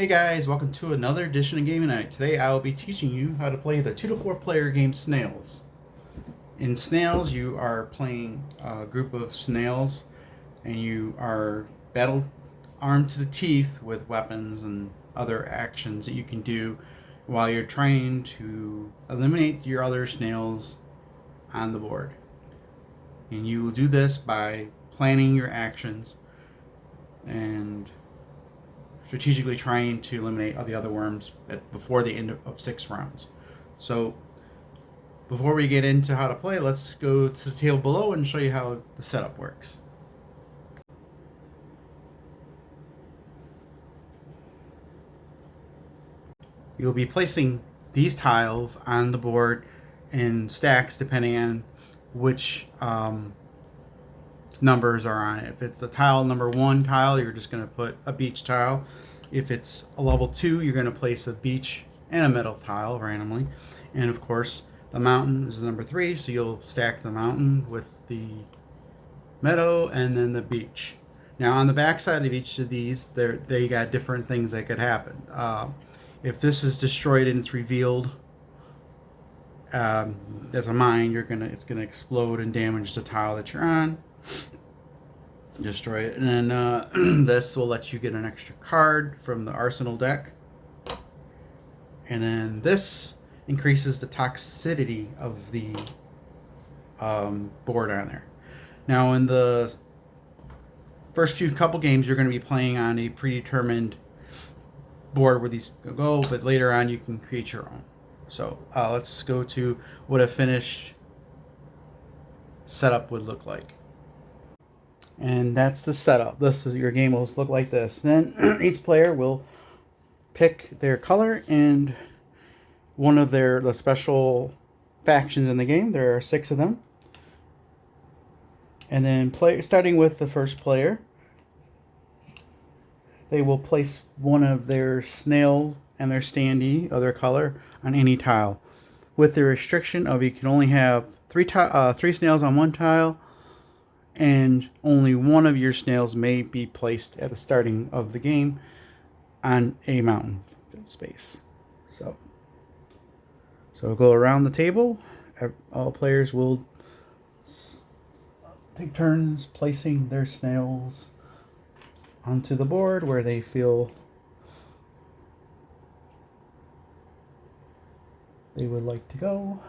Hey guys, welcome to another edition of GamingNight. Today I will be teaching you how to play the 2 to 4 player game Snails. In Snails, you are playing a group of snails and you are battle armed to the teeth with weapons and other actions that you can do while you're trying to eliminate your other snails on the board. And you will do this by planning your actions and strategically trying to eliminate all the other worms before the end of 6 rounds. So before we get into how to play, let's go to the table below and show you how the setup works. You'll be placing these tiles on the board in stacks depending on which numbers are on it. If it's a tile number 1 tile, you're just going to put a beach tile. If it's a level 2, you're going to place a beach and a metal tile randomly. And of course, the mountain is number 3, so you'll stack the mountain with the meadow and then the beach. Now on the back side of each of these, they got different things that could happen. If this is destroyed and it's revealed as a mine, it's gonna explode and damage the tile that you're on. Destroy it, and then this will let you get an extra card from the arsenal deck. And then this increases the toxicity of the board on there. Now in the first couple games, you're going to be playing on a predetermined board where these go, but later on you can create your own. So let's go to what a finished setup would look like. And that's the setup. Your game will look like this. Then each player will pick their color and one of the special factions in the game. There are 6 of them. And then starting with the first player, they will place one of their snail and their standee of their color on any tile, with the restriction of you can only have 3 snails on one tile, and only one of your snails may be placed at the starting of the game on a mountain space. So we'll go around the table. All players will take turns placing their snails onto the board where they feel they would like to go.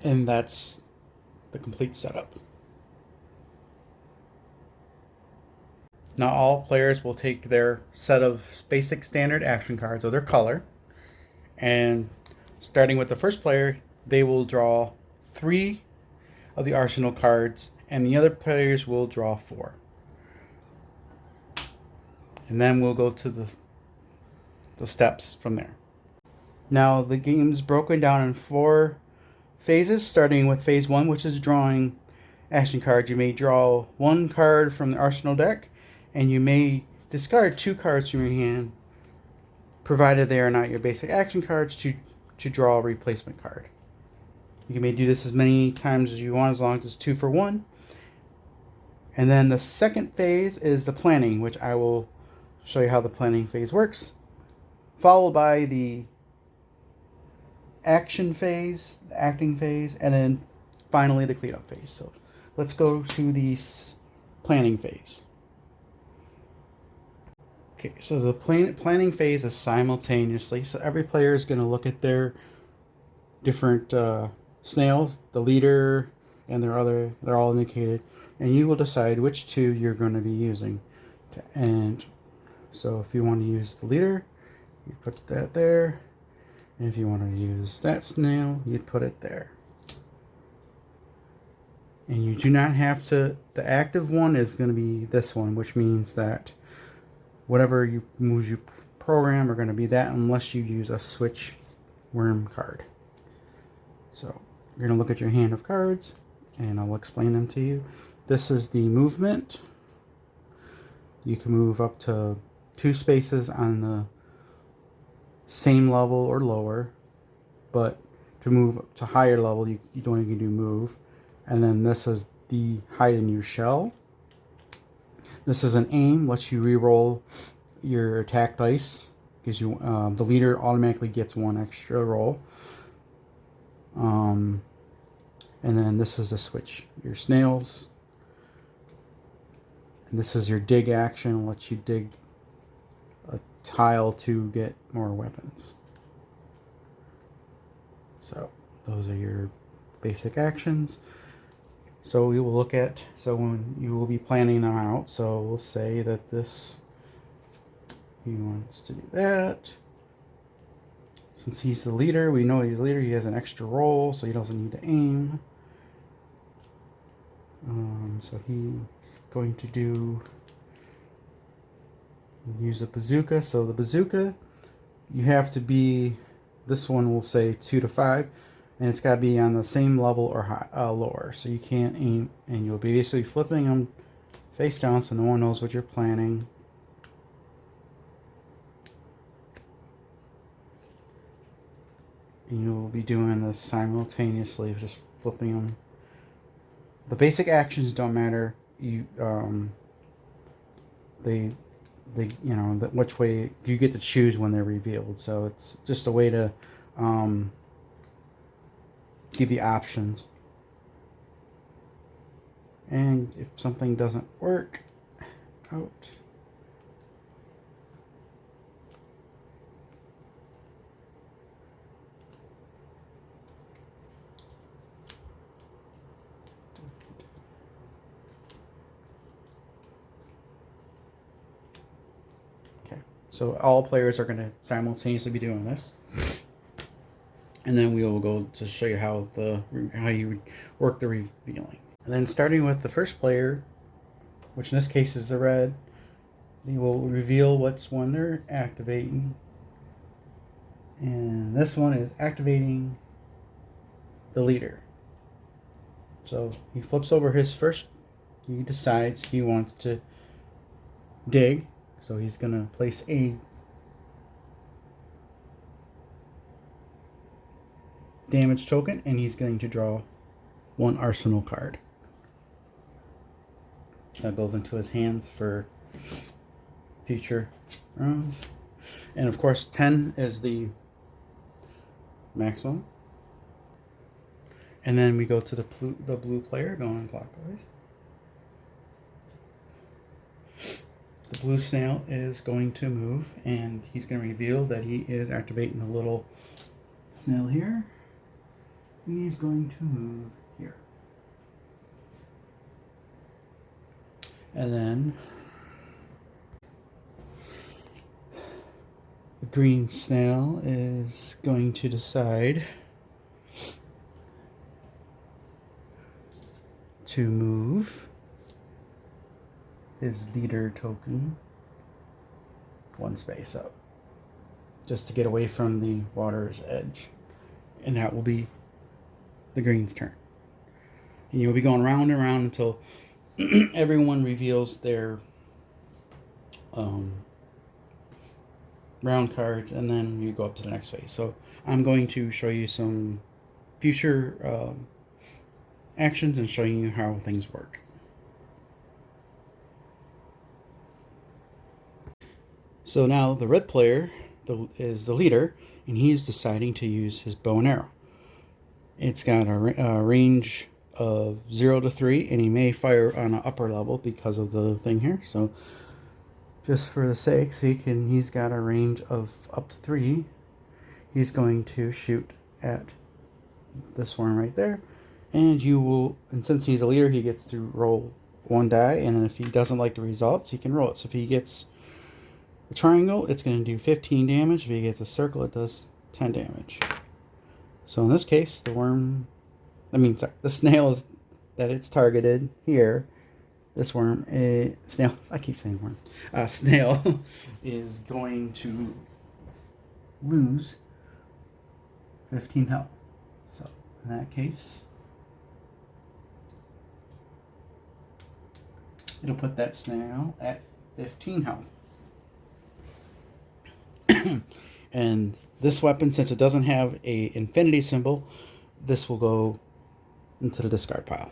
And that's the complete setup. Now all players will take their set of basic standard action cards of their color, and starting with the first player, they will draw 3 of the arsenal cards, and the other players will draw 4. And then we'll go to the steps from there. Now the game's broken down in 4 phases, starting with phase 1, which is drawing action cards. You may draw 1 card from the arsenal deck, and you may discard 2 cards from your hand, provided they are not your basic action cards, to draw a replacement card. You may do this as many times as you want, as long as it's 2 for 1. And then the second phase is the planning, which I will show you how the planning phase works, followed by the action phase, the acting phase, and then finally the cleanup phase. So let's go to the planning phase. Okay, so the planning phase is simultaneously. So every player is going to look at their different snails, the leader, and they're all indicated, and you will decide which 2 you're going to be using. And so if you want to use the leader, you put that there. And if you want to use that snail, you'd put it there. And you do not have to, the active one is going to be this one, which means that whatever moves you program are going to be that, unless you use a switch worm card. So you're going to look at your hand of cards, and I'll explain them to you. This is the movement. You can move up to 2 spaces on the same level or lower, but to move to higher level, you don't even do move. And then this is the hide in your shell. This is an aim, lets you re-roll your attack dice, gives you the leader automatically gets 1 extra roll. And then this is the switch, your snails. And this is your dig action, lets you dig a tile to get more weapons. So those are your basic actions. So we will look at, so when you will be planning them out, so we'll say that this, he wants to do that. Since he's the leader, we know he's the leader, he has an extra roll, so he doesn't need to aim. So he's going to use a bazooka. So the bazooka, you have to be, this one will say 2 to 5, and it's got to be on the same level or high, lower. So you can't aim, and you'll be basically flipping them face down so no one knows what you're planning. And you'll be doing this simultaneously, just flipping them. The basic actions don't matter. You they you know which way you get to choose when they're revealed. So it's just a way to give you options. And if something doesn't work out, so all players are going to simultaneously be doing this, and then we will go to show you how you would work the revealing. And then starting with the first player, which in this case is the red, they will reveal what's when they're activating, and this one is activating the leader. So he flips over his first. He decides he wants to dig. So he's going to place a damage token, and he's going to draw 1 arsenal card. That goes into his hands for future rounds. And of course 10 is the maximum. And then we go to the blue player going clockwise. The blue snail is going to move, and he's going to reveal that he is activating the little snail here. He's going to move here. And then the green snail is going to decide to move his leader token 1 space up, just to get away from the water's edge, and that will be the green's turn. And you'll be going round and round until everyone reveals their round cards, and then you go up to the next phase. So I'm going to show you some future actions and showing you how things work. So now the red player is the leader, and he's deciding to use his bow and arrow. It's got a range of 0 to 3, and he may fire on an upper level because of the thing here. So just for the sakes, he's got a range of up to 3. He's going to shoot at this one right there, and since he's a leader, he gets to roll 1 die, and if he doesn't like the results, he can roll it. So if he gets a triangle, it's going to do 15 damage. If he gets a circle, it does 10 damage. So in this case, the snail is that it's targeted here. This snail, I keep saying worm. Snail is going to lose 15 health. So in that case, it'll put that snail at 15 health. And this weapon, since it doesn't have a infinity symbol, this will go into the discard pile.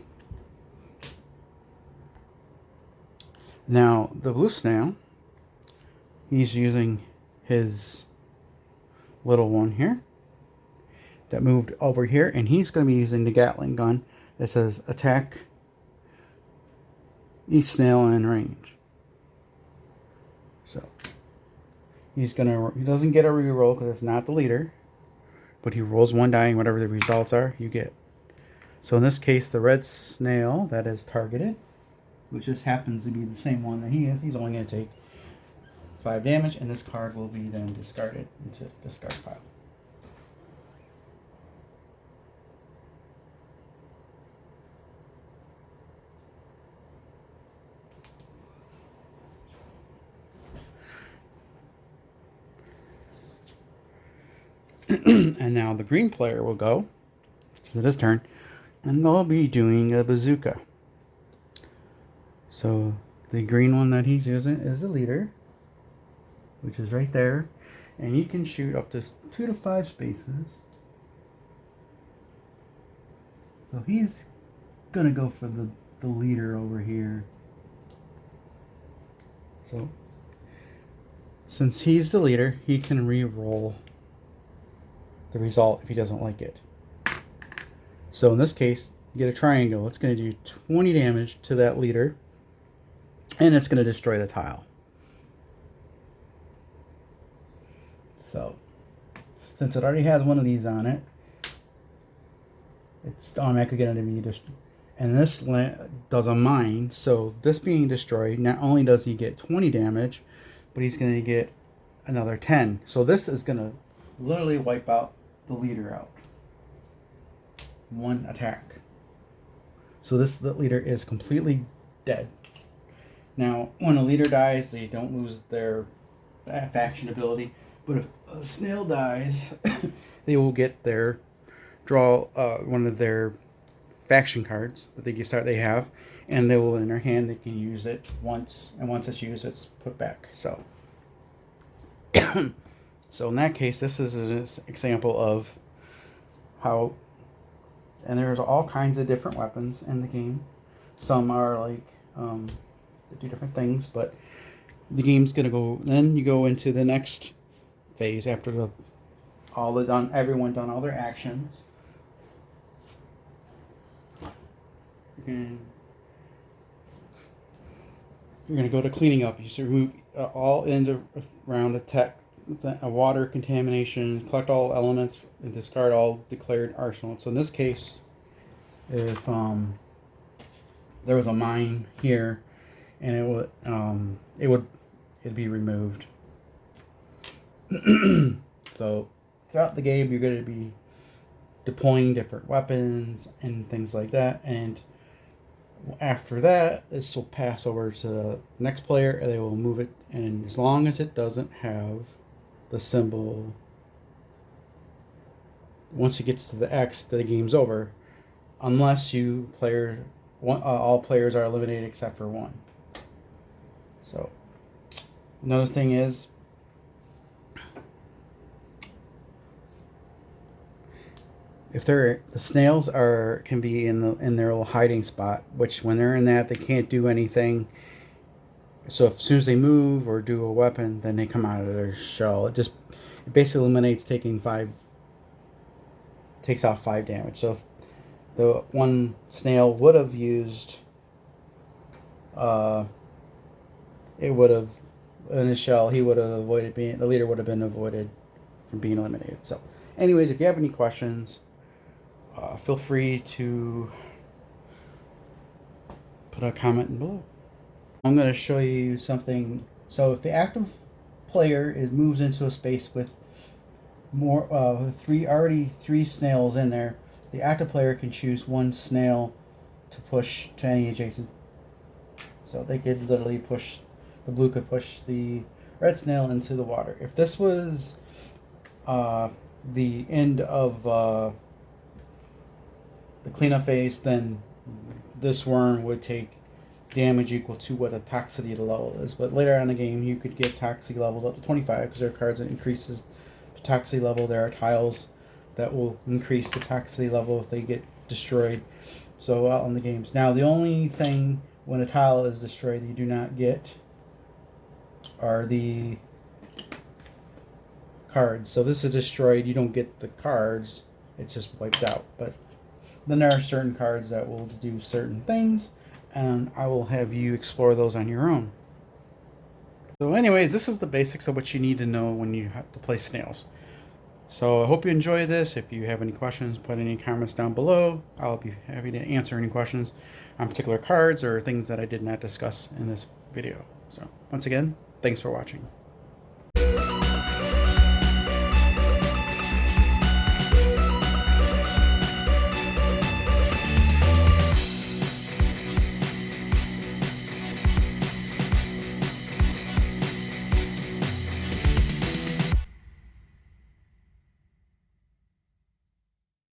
Now, the blue snail, he's using his little one here that moved over here, and he's going to be using the Gatling gun that says attack each snail in range. So he doesn't get a reroll because it's not the leader, but he rolls one die, and whatever the results are, you get. So in this case, the red snail that is targeted, which just happens to be the same one that he is, he's only going to take 5 damage, and this card will be then discarded into the discard pile. And now the green player will go, so this turn, and they'll be doing a bazooka. So the green one that he's using is the leader, which is right there, and you can shoot up to 2 to 5 spaces. So he's gonna go for the leader over here. So since he's the leader, he can re-roll the result if he doesn't like it. So in this case, you get a triangle. It's going to do 20 damage to that leader, and it's going to destroy the tile. So since it already has one of these on it, it's automatically going to be destroyed. And this does a mine, so this being destroyed, not only does he get 20 damage, but he's going to get another 10. So this is going to literally wipe out the leader out. One attack. So the leader is completely dead. Now, when a leader dies, they don't lose their faction ability. But if a snail dies, they will get their draw one of their faction cards that they have, and they will in their hand. They can use it once, and once it's used, it's put back. So, so in that case, this is an example of how. And there's all kinds of different weapons in the game. Some are like they do different things, but the game's gonna go. Then you go into the next phase after everyone done all their actions. You're gonna go to cleaning up. You should remove all end around a water contamination, collect all elements, and discard all declared arsenal. So in this case, if there was a mine here, and it'd be removed. So throughout the game, you're going to be deploying different weapons and things like that, and after that, this will pass over to the next player, and they will move it, and as long as it doesn't have the symbol, once it gets to the X, the game's over, unless all players are eliminated except for one. So another thing is, if the snails can be in their little hiding spot, which when they're in that, they can't do anything. So as soon as they move or do a weapon, then they come out of their shell. It basically eliminates takes off 5 damage. So if the one snail would have used, it would have in his shell, he would have avoided the leader would have been avoided from being eliminated. So, anyways, if you have any questions, feel free to put a comment below. I'm going to show you something. So if the active player moves into a space with three snails in there, the active player can choose one snail to push to any adjacent. So they could literally the blue could push the red snail into the water. If this was the end of the cleanup phase, then this worm would take damage equal to what the toxicity of the level is. But later on in the game, you could get toxicity levels up to 25 because there are cards that increases the toxicity level. There are tiles that will increase the toxicity level if they get destroyed. So out in the games. Now, the only thing when a tile is destroyed that you do not get are the cards. So this is destroyed, you don't get the cards, it's just wiped out. But then there are certain cards that will do certain things, and I will have you explore those on your own. So anyways, this is the basics of what you need to know when you have to play Snails. So I hope you enjoy this. If you have any questions, put any comments down below. I'll be happy to answer any questions on particular cards or things that I did not discuss in this video. So once again, thanks for watching.